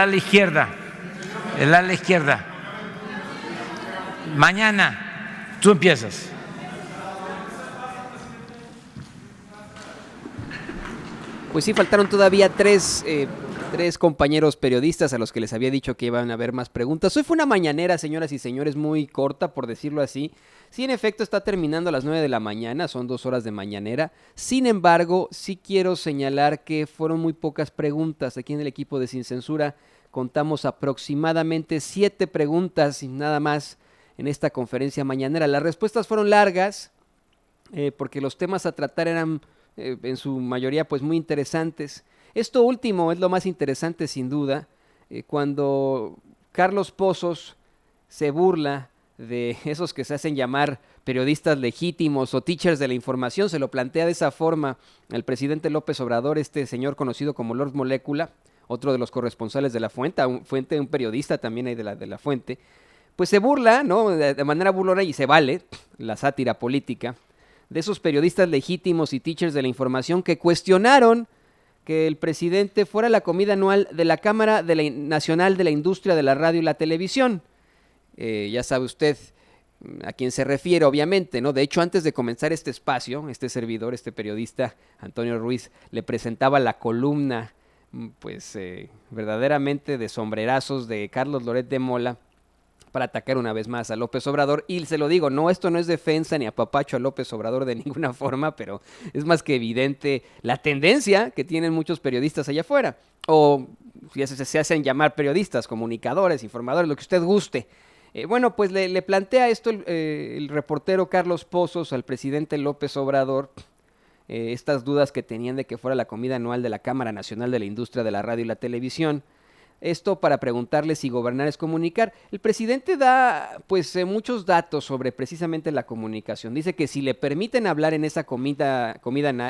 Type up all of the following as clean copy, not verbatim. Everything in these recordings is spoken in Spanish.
ala izquierda, el ala izquierda. Mañana tú empiezas. Pues sí, faltaron todavía tres compañeros periodistas a los que les había dicho que iban a haber más preguntas. Hoy fue una mañanera, señoras y señores, muy corta, por decirlo así. Sí, en efecto, está terminando a las 9 de la mañana, son 2 horas de mañanera. Sin embargo, sí quiero señalar que fueron muy pocas preguntas. Aquí en el equipo de Sin Censura contamos aproximadamente 7 preguntas y nada más en esta conferencia mañanera. Las respuestas fueron largas porque los temas a tratar eran en su mayoría pues muy interesantes. Esto último es lo más interesante sin duda, cuando Carlos Pozos se burla de esos que se hacen llamar periodistas legítimos o teachers de la información, se lo plantea de esa forma el presidente López Obrador, este señor conocido como Lord Molécula, otro de los corresponsales de La Fuente, un periodista también ahí de la Fuente, pues se burla, ¿no?, de manera burlona, y se vale la sátira política de esos periodistas legítimos y teachers de la información que cuestionaron que el presidente fuera a la comida anual de la Cámara Nacional de la Industria de la Radio y la Televisión. Ya sabe usted a quién se refiere, obviamente, ¿no? De hecho, antes de comenzar este espacio, este servidor, este periodista, Antonio Ruiz, le presentaba la columna, pues, verdaderamente de sombrerazos de Carlos Loret de Mola, para atacar una vez más a López Obrador. Y se lo digo, no, esto no es defensa ni apapacho a López Obrador de ninguna forma, pero es más que evidente la tendencia que tienen muchos periodistas allá afuera, o si se hacen llamar periodistas, comunicadores, informadores, lo que usted guste. Bueno, pues le plantea esto el reportero Carlos Pozos al presidente López Obrador, estas dudas que tenían de que fuera la comida anual de la Cámara Nacional de la Industria de la Radio y la Televisión. Esto para preguntarle si gobernar es comunicar. El presidente da pues muchos datos sobre precisamente la comunicación. Dice que si le permiten hablar en esa comida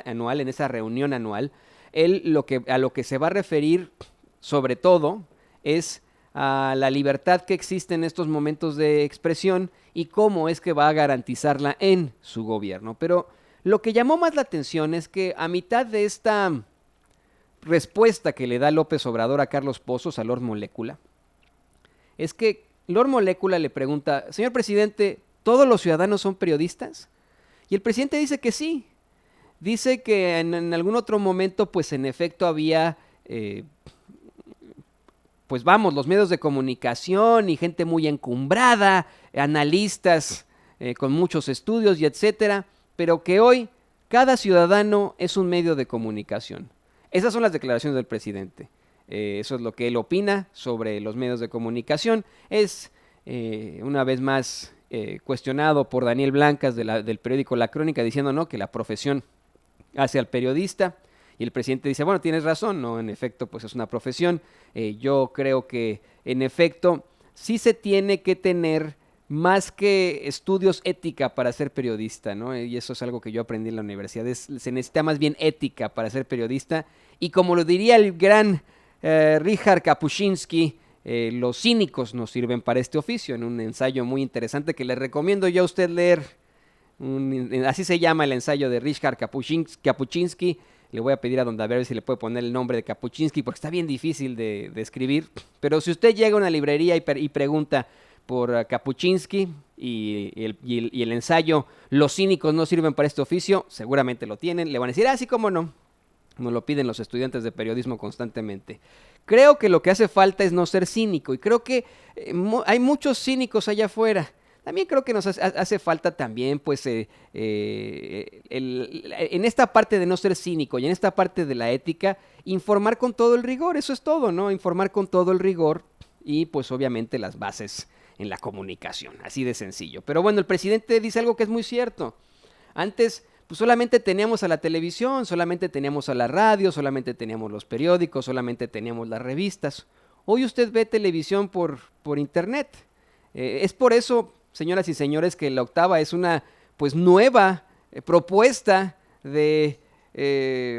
anual, en esa reunión anual, él a lo que se va a referir sobre todo es a la libertad que existe en estos momentos de expresión y cómo es que va a garantizarla en su gobierno. Pero lo que llamó más la atención es que a mitad de esta respuesta que le da López Obrador a Carlos Pozos, a Lord Molécula, es que Lord Molécula le pregunta: señor presidente, ¿todos los ciudadanos son periodistas? Y el presidente dice que sí. Dice que en algún otro momento, pues en efecto había, pues vamos, los medios de comunicación y gente muy encumbrada, analistas con muchos estudios y etcétera, pero que hoy cada ciudadano es un medio de comunicación. Esas son las declaraciones del presidente. Eso es lo que él opina sobre los medios de comunicación. Es, una vez más, cuestionado por Daniel Blancas del periódico La Crónica, diciendo no, que la profesión hace al periodista. Y el presidente dice, bueno, tienes razón, no, en efecto, pues es una profesión. Yo creo que, en efecto, sí se tiene que tener más que estudios ética para ser periodista, ¿no? Y eso es algo que yo aprendí en la universidad. Se necesita más bien ética para ser periodista. Y como lo diría el gran Richard Kapuscinski, los cínicos no sirven para este oficio, en un ensayo muy interesante que le recomiendo yo a usted leer. Así se llama el ensayo de Richard Kapuscinski. Le voy a pedir a don David a ver si le puede poner el nombre de Kapuscinski, porque está bien difícil de escribir. Pero si usted llega a una librería y pregunta por Kapuscinski y el ensayo Los cínicos no sirven para este oficio, seguramente lo tienen. Le van a decir, sí, cómo no. Nos lo piden los estudiantes de periodismo constantemente. Creo que lo que hace falta es no ser cínico, y creo que hay muchos cínicos allá afuera. También creo que nos hace falta también, pues, en esta parte de no ser cínico y en esta parte de la ética, informar con todo el rigor. Eso es todo, ¿no? Informar con todo el rigor y, pues, obviamente las bases en la comunicación, así de sencillo. Pero bueno, el presidente dice algo que es muy cierto. Antes, pues solamente teníamos a la televisión, solamente teníamos a la radio, solamente teníamos los periódicos, solamente teníamos las revistas. Hoy usted ve televisión por internet. Es por eso, señoras y señores, que La Octava es una pues nueva propuesta de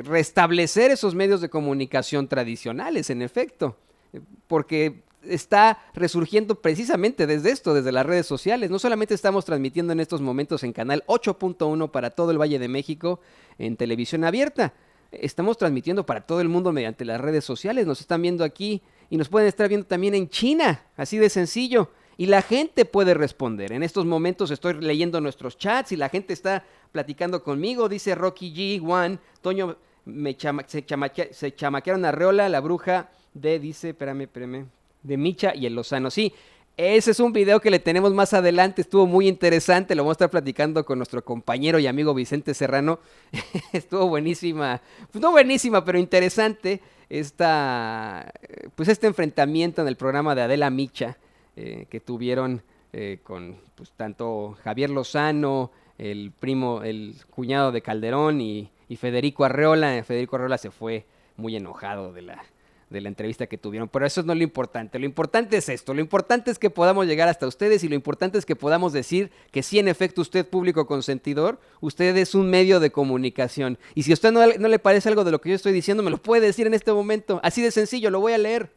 restablecer esos medios de comunicación tradicionales, en efecto, porque está resurgiendo precisamente desde esto, desde las redes sociales. No solamente estamos transmitiendo en estos momentos en canal 8.1 para todo el Valle de México en televisión abierta, estamos transmitiendo para todo el mundo mediante las redes sociales. Nos están viendo aquí y nos pueden estar viendo también en China, así de sencillo. Y la gente puede responder. En estos momentos estoy leyendo nuestros chats y la gente está platicando conmigo. Dice Rocky G. Juan, Toño, se chamaquearon a Reola, la bruja dice, espérame, de Micha y el Lozano. Sí, ese es un video que le tenemos más adelante, estuvo muy interesante, lo vamos a estar platicando con nuestro compañero y amigo Vicente Serrano. Estuvo buenísima, pues no buenísima, pero interesante pues este enfrentamiento en el programa de Adela Micha que tuvieron con pues, tanto Javier Lozano, el cuñado de Calderón y Federico Arreola. Federico Arreola se fue muy enojado de la entrevista que tuvieron, pero eso no es lo importante es esto, lo importante es que podamos llegar hasta ustedes y lo importante es que podamos decir que sí, en efecto, usted, público consentidor, usted es un medio de comunicación, y si a usted no le parece algo de lo que yo estoy diciendo, me lo puede decir en este momento, así de sencillo, lo voy a leer,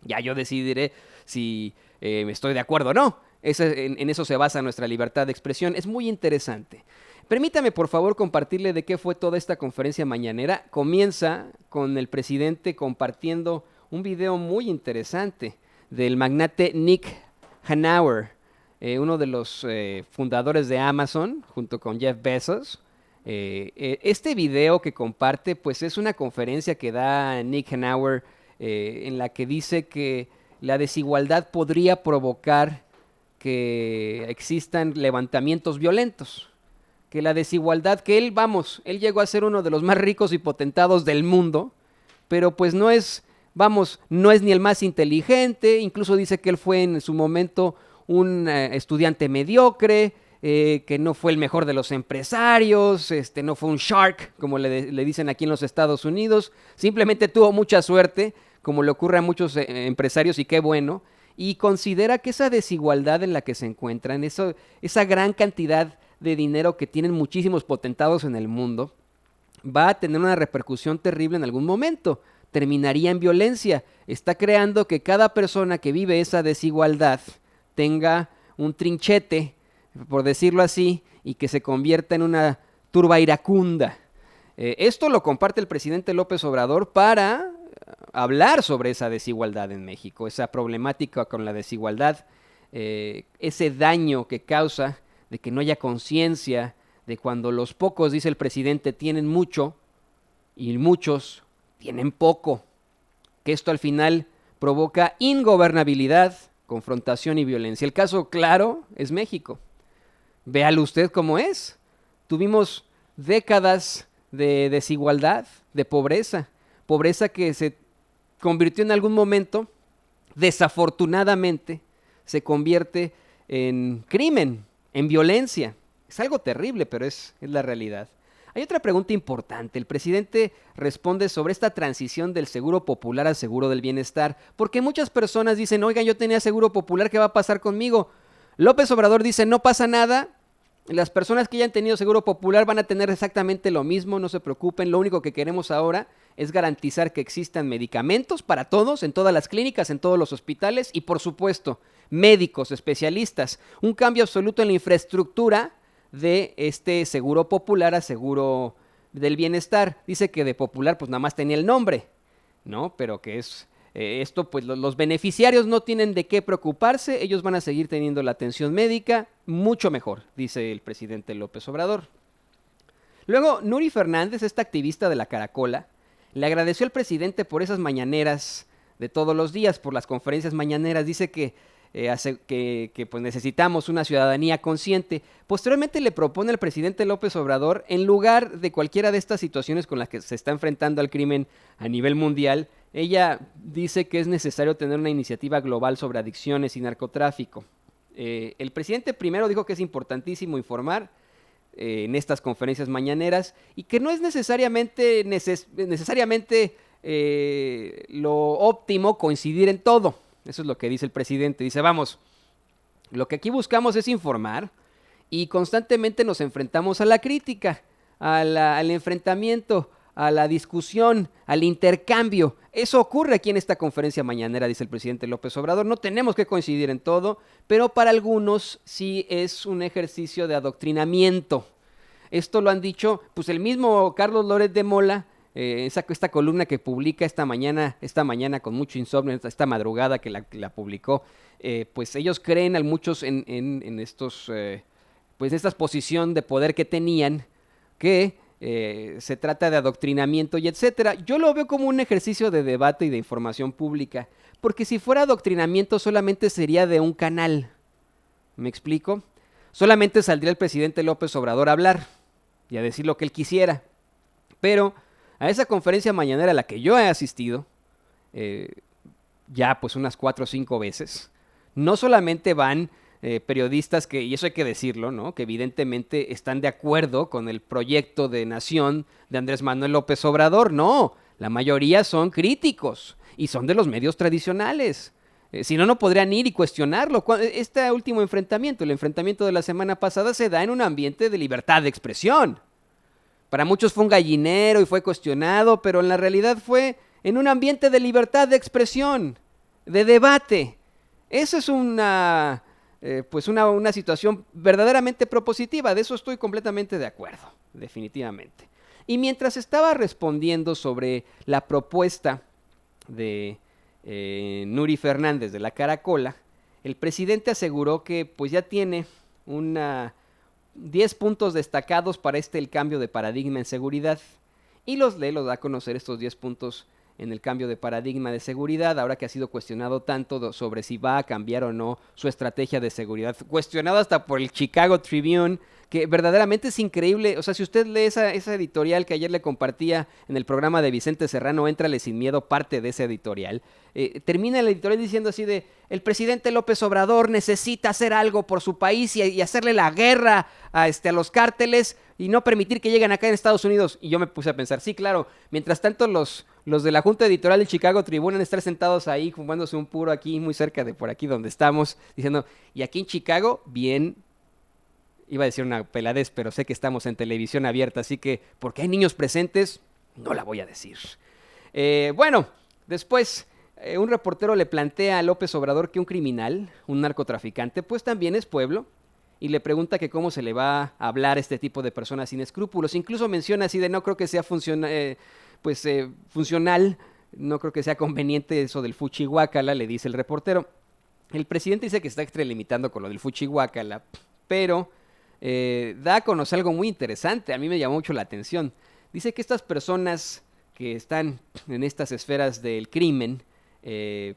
ya yo decidiré si estoy de acuerdo o no. En eso se basa nuestra libertad de expresión, es muy interesante. Permítame, por favor, compartirle de qué fue toda esta conferencia mañanera. Comienza con el presidente compartiendo un video muy interesante del magnate Nick Hanauer, uno de los fundadores de Amazon, junto con Jeff Bezos. Este video que comparte, pues es una conferencia que da Nick Hanauer en la que dice que la desigualdad podría provocar que existan levantamientos violentos. Que la desigualdad, que él llegó a ser uno de los más ricos y potentados del mundo, pero pues no es ni el más inteligente, incluso dice que él fue en su momento un estudiante mediocre, que no fue el mejor de los empresarios, no fue un shark, como le dicen aquí en los Estados Unidos, simplemente tuvo mucha suerte, como le ocurre a muchos empresarios, y qué bueno, y considera que esa desigualdad en la que se encuentran, esa gran cantidad de dinero que tienen muchísimos potentados en el mundo, va a tener una repercusión terrible en algún momento. Terminaría en violencia. Está creando que cada persona que vive esa desigualdad tenga un trinchete, por decirlo así, y que se convierta en una turba iracunda. Esto lo comparte el presidente López Obrador para hablar sobre esa desigualdad en México, esa problemática con la desigualdad, ese daño que causa de que no haya conciencia, de cuando los pocos, dice el presidente, tienen mucho y muchos tienen poco, que esto al final provoca ingobernabilidad, confrontación y violencia. El caso claro es México. Véalo usted cómo es. Tuvimos décadas de desigualdad, de pobreza que se convirtió en algún momento, desafortunadamente, se convierte en crimen, en violencia. Es algo terrible, pero es la realidad. Hay otra pregunta importante. El presidente responde sobre esta transición del seguro popular al seguro del bienestar, porque muchas personas dicen, oigan, yo tenía seguro popular, ¿qué va a pasar conmigo? López Obrador dice, no pasa nada, las personas que ya han tenido seguro popular van a tener exactamente lo mismo, no se preocupen, lo único que queremos ahora es garantizar que existan medicamentos para todos, en todas las clínicas, en todos los hospitales y, por supuesto, médicos, especialistas. Un cambio absoluto en la infraestructura de este seguro popular a seguro del bienestar. Dice que de popular pues nada más tenía el nombre, ¿no? Pero que es esto, pues los beneficiarios no tienen de qué preocuparse, ellos van a seguir teniendo la atención médica mucho mejor, dice el presidente López Obrador. Luego, Nuri Fernández, esta activista de la Caracola, le agradeció al presidente por esas mañaneras de todos los días, por las conferencias mañaneras. Dice que pues necesitamos una ciudadanía consciente. Posteriormente le propone al presidente López Obrador, en lugar de cualquiera de estas situaciones con las que se está enfrentando al crimen a nivel mundial, ella dice que es necesario tener una iniciativa global sobre adicciones y narcotráfico. El presidente primero dijo que es importantísimo informar en estas conferencias mañaneras y que no es necesariamente lo óptimo coincidir en todo. Eso es lo que dice el presidente. Dice, vamos, lo que aquí buscamos es informar y constantemente nos enfrentamos a la crítica, al enfrentamiento, a la discusión, al intercambio. Eso ocurre aquí en esta conferencia mañanera, dice el presidente López Obrador. No tenemos que coincidir en todo, pero para algunos sí es un ejercicio de adoctrinamiento. Esto lo han dicho, pues el mismo Carlos Loret de Mola, esta columna que publica esta mañana con mucho insomnio, esta madrugada que la publicó, pues ellos creen a muchos en estos, pues esta posición de poder que tenían, que se trata de adoctrinamiento y etcétera. Yo lo veo como un ejercicio de debate y de información pública, porque si fuera adoctrinamiento solamente sería de un canal. ¿Me explico? Solamente saldría el presidente López Obrador a hablar y a decir lo que él quisiera. Pero a esa conferencia mañanera a la que yo he asistido, ya pues unas 4 o 5 veces, no solamente van periodistas que, y eso hay que decirlo, ¿no?, que evidentemente están de acuerdo con el proyecto de nación de Andrés Manuel López Obrador, no, la mayoría son críticos y son de los medios tradicionales. Si no, no podrían ir y cuestionarlo. Este último enfrentamiento, el enfrentamiento de la semana pasada, se da en un ambiente de libertad de expresión. Para muchos fue un gallinero y fue cuestionado, pero en la realidad fue en un ambiente de libertad de expresión, de debate. Esa es una situación verdaderamente propositiva, de eso estoy completamente de acuerdo, definitivamente. Y mientras estaba respondiendo sobre la propuesta de Nuri Fernández de la Caracola, el presidente aseguró que pues ya tiene 10 puntos destacados para el cambio de paradigma en seguridad, y los da a conocer estos 10 puntos en el cambio de paradigma de seguridad, ahora que ha sido cuestionado tanto sobre si va a cambiar o no su estrategia de seguridad, cuestionado hasta por el Chicago Tribune, que verdaderamente es increíble. O sea, si usted lee esa editorial que ayer le compartía en el programa de Vicente Serrano, Éntrale sin miedo, parte de esa editorial, termina el editorial diciendo así de: el presidente López Obrador necesita hacer algo por su país y hacerle la guerra a los cárteles y no permitir que lleguen acá en Estados Unidos. Y yo me puse a pensar, sí, claro, mientras tanto los de la Junta Editorial del Chicago Tribune van a estar sentados ahí fumándose un puro aquí, muy cerca de por aquí donde estamos, diciendo, y aquí en Chicago, bien, iba a decir una peladez, pero sé que estamos en televisión abierta, así que, porque hay niños presentes, no la voy a decir. Bueno, después, un reportero le plantea a López Obrador que un criminal, un narcotraficante, pues también es pueblo, y le pregunta que cómo se le va a hablar a este tipo de personas sin escrúpulos. Incluso menciona así de: no creo que sea funcional, no creo que sea conveniente eso del fuchihuacala, le dice el reportero. El presidente dice que está extralimitando con lo del fuchihuacala, pero da a conocer algo muy interesante, a mí me llamó mucho la atención. Dice que estas personas que están en estas esferas del crimen,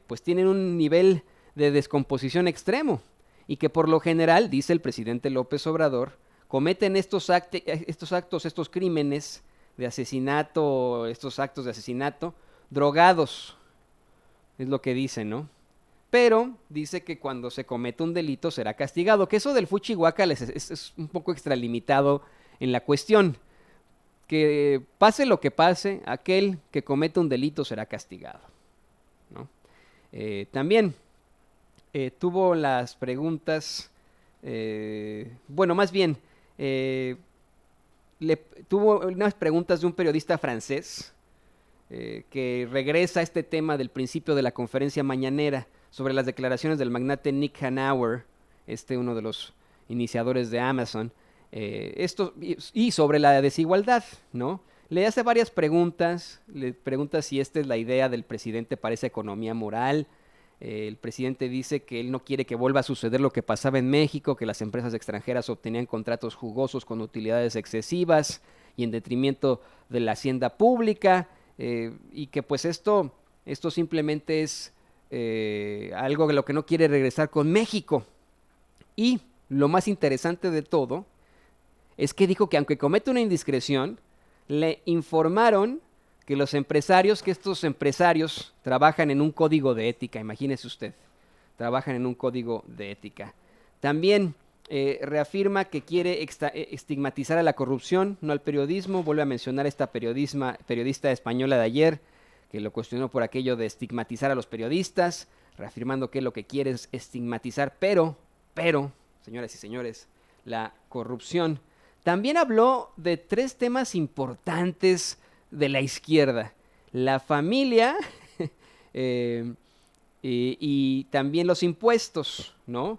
pues tienen un nivel de descomposición extremo, y que por lo general, dice el presidente López Obrador, cometen estos crímenes de asesinato, estos actos de asesinato, drogados, es lo que dice, ¿no? Pero dice que cuando se comete un delito será castigado, que eso del fuchihuacala es un poco extralimitado en la cuestión, que pase lo que pase, aquel que comete un delito será castigado, ¿no? También tuvo las preguntas, tuvo unas preguntas de un periodista francés que regresa a este tema del principio de la conferencia mañanera sobre las declaraciones del magnate Nick Hanauer, uno de los iniciadores de Amazon, y sobre la desigualdad, ¿no? Le hace varias preguntas, le pregunta si esta es la idea del presidente para esa economía moral. El presidente dice que él no quiere que vuelva a suceder lo que pasaba en México, que las empresas extranjeras obtenían contratos jugosos con utilidades excesivas y en detrimento de la hacienda pública, y que pues esto simplemente es algo de lo que no quiere regresar con México. Y lo más interesante de todo es que dijo que aunque comete una indiscreción, le informaron que estos empresarios trabajan en un código de ética, imagínese usted, trabajan en un código de ética. También reafirma que quiere estigmatizar a la corrupción, no al periodismo. Vuelve a mencionar a esta periodista española de ayer, que lo cuestionó por aquello de estigmatizar a los periodistas, reafirmando que lo que quiere es estigmatizar, pero, señoras y señores, la corrupción. También habló de 3 temas importantes de la izquierda: la familia y también los impuestos, ¿no?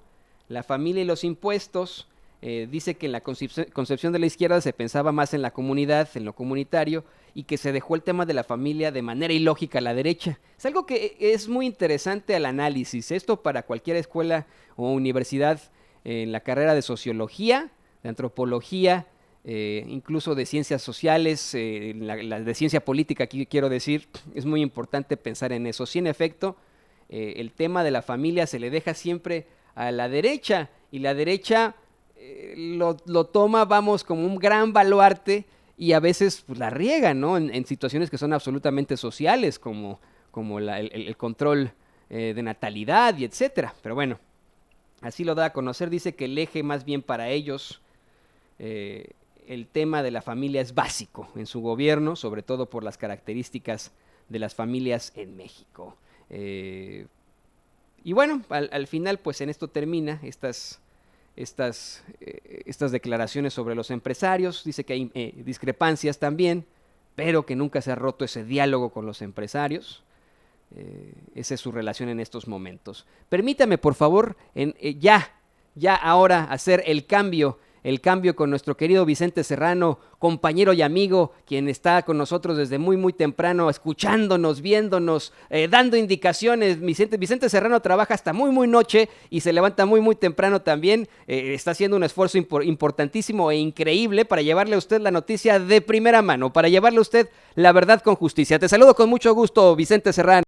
La familia y los impuestos, Dice que en la concepción de la izquierda se pensaba más en la comunidad, en lo comunitario, y que se dejó el tema de la familia de manera ilógica a la derecha. Es algo que es muy interesante al análisis. Esto para cualquier escuela o universidad en la carrera de sociología, de antropología, incluso de ciencias sociales, la de ciencia política, aquí quiero decir, es muy importante pensar en eso. Si en efecto, el tema de la familia se le deja siempre a la derecha, y la derecha lo toma, vamos, como un gran baluarte, y a veces pues, la riega, ¿no? En situaciones que son absolutamente sociales, como el control de natalidad y etcétera. Pero bueno, así lo da a conocer. Dice que el eje más bien para ellos, el tema de la familia es básico en su gobierno, sobre todo por las características de las familias en México. Y bueno, al final pues en esto termina estas declaraciones sobre los empresarios. Dice que hay discrepancias también, pero que nunca se ha roto ese diálogo con los empresarios. Esa es su relación en estos momentos. Permítame, por favor, ya ahora hacer el cambio con nuestro querido Vicente Serrano, compañero y amigo, quien está con nosotros desde muy, muy temprano, escuchándonos, viéndonos, dando indicaciones. Vicente Serrano trabaja hasta muy, muy noche y se levanta muy, muy temprano también. Está haciendo un esfuerzo importantísimo e increíble para llevarle a usted la noticia de primera mano, para llevarle a usted la verdad con justicia. Te saludo con mucho gusto, Vicente Serrano.